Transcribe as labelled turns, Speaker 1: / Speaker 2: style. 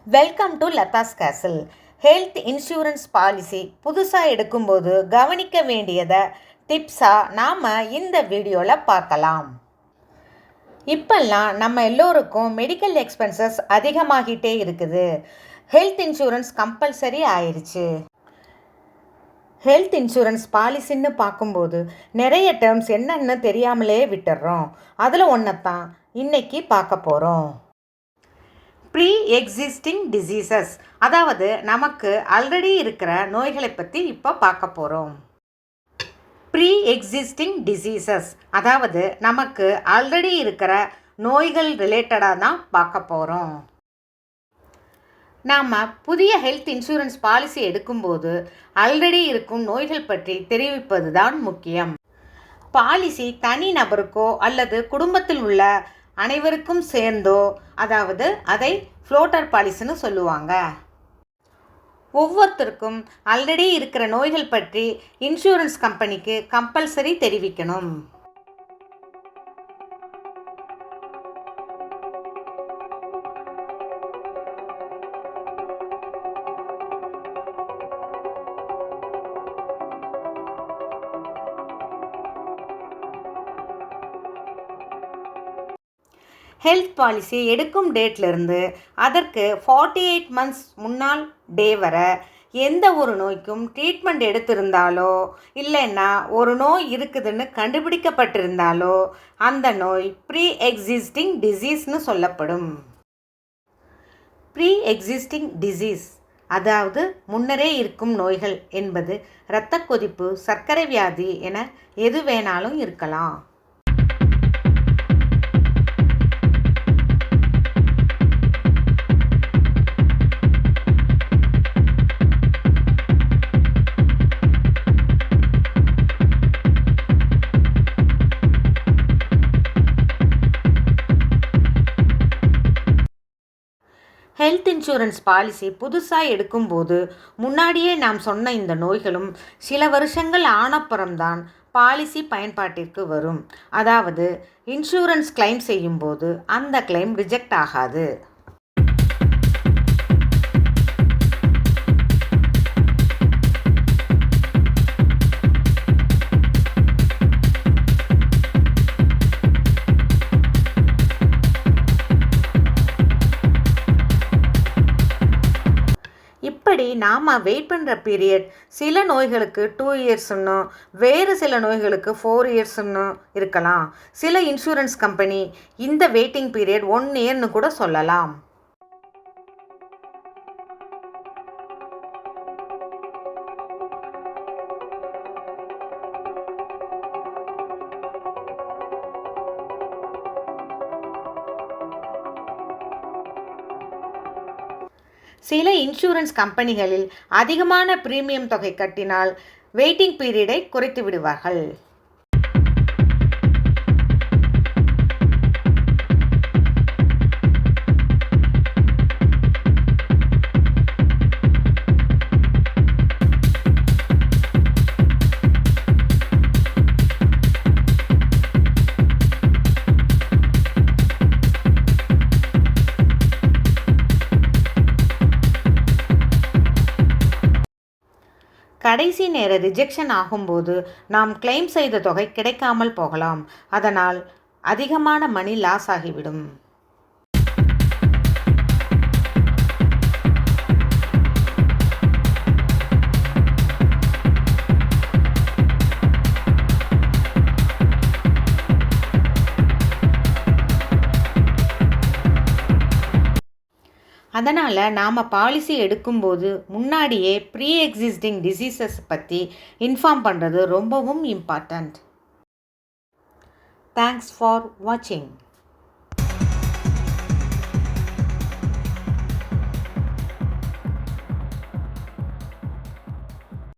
Speaker 1: Welcome to Latha's கேசல். Health insurance policy புதுசாக எடுக்கும்போது கவனிக்க வேண்டியதை டிப்ஸாக நாம் இந்த வீடியோவில் பார்க்கலாம். இப்போல்லாம் நம்ம எல்லோருக்கும் மெடிக்கல் எக்ஸ்பென்சஸ் அதிகமாகிட்டே இருக்குது. ஹெல்த் இன்சூரன்ஸ் கம்பல்சரி ஆயிடுச்சு. ஹெல்த் இன்சூரன்ஸ் பாலிசின்னு பார்க்கும்போது நிறைய டேர்ம்ஸ் என்னன்னு தெரியாமலே விட்டுடுறோம். அதில் ஒன்று தான் இன்றைக்கி பார்க்க போகிறோம். ப்ரீ எக்ஸிஸ்டிங் டிசீசஸ், அதாவது நமக்கு ஆல்ரெடி இருக்கிற நோய்களை பற்றி இப்போ பார்க்க போகிறோம். ப்ரீ எக்ஸிஸ்டிங் டிசீசஸ், அதாவது நமக்கு ஆல்ரெடி இருக்கிற நோய்கள் ரிலேட்டடாக தான் பார்க்க போகிறோம். நாம் புதிய ஹெல்த் இன்சூரன்ஸ் பாலிசி எடுக்கும்போது ஆல்ரெடி இருக்கும் நோய்கள் பற்றி தெரிவிப்பது தான் முக்கியம். பாலிசி தனி நபருக்கோ அல்லது குடும்பத்தில் உள்ள அனைவருக்கும் சேர்ந்தோ, அதாவது அதை ஃப்ளோட்டர் பாலிசின்னு சொல்லுவாங்க. ஒவ்வொருத்தருக்கும் ஆல்ரெடி இருக்கிற நோய்கள் பற்றி இன்சூரன்ஸ் கம்பெனிக்கு கம்பல்சரி தெரிவிக்கணும். ஹெல்த் பாலிசி எடுக்கும் டேட்லேருந்து அதற்கு 48 மந்த்ஸ் முன்னாள் டே வரை எந்த ஒரு நோய்க்கும் ட்ரீட்மெண்ட் எடுத்திருந்தாலோ இல்லைன்னா ஒரு நோய் இருக்குதுன்னு கண்டுபிடிக்கப்பட்டிருந்தாலோ அந்த நோய் ப்ரீ எக்ஸிஸ்டிங் டிசீஸ்னு சொல்லப்படும். ப்ரீ எக்ஸிஸ்டிங் டிசீஸ், அதாவது முன்னரே இருக்கும் நோய்கள் என்பது இரத்த கொதிப்பு, சர்க்கரை வியாதி என எது வேணாலும் இருக்கலாம். ஹெல்த் இன்சூரன்ஸ் பாலிசி புதுசாக எடுக்கும்போது முன்னாடியே நாம் சொன்ன இந்த நோய்களும் சில வருஷங்கள் ஆனப்புறம்தான் பாலிசி பயன்பாட்டிற்கு வரும். அதாவது இன்சூரன்ஸ் கிளைம் செய்யும்போது அந்த கிளைம் ரிஜெக்ட் ஆகாது. இப்படி நாம் வெயிட் பண்ணுற பீரியட் சில நோய்களுக்கு 2 இயர்ஸ்ன்னு, வேறு சில நோய்களுக்கு 4 இயர்ஸ்ன்னு இருக்கலாம். சில இன்சூரன்ஸ் கம்பெனி இந்த வெயிட்டிங் பீரியட் 1 இயர்னு கூட சொல்லலாம். சில இன்சூரன்ஸ் கம்பெனிகளில் அதிகமான பிரீமியம் தொகை கட்டினால் வெயிட்டிங் பீரியடை குறைத்து விடுவார்கள். கடைசி நேர ரிஜெக்ஷன் ஆகும்போது நாம் கிளைம் செய்த தொகை கிடைக்காமல் போகலாம். அதனால் அதிகமான மணி லாஸ் ஆகிவிடும். அதனால் நாம் பாலிசி எடுக்கும்போது முன்னாடியே ப்ரீ எக்ஸிஸ்டிங் டிசீசஸ் பற்றி இன்ஃபார்ம் பண்ணுறது ரொம்பவும் இம்பார்ட்டண்ட். தேங்க்ஸ் ஃபார் வாட்சிங்.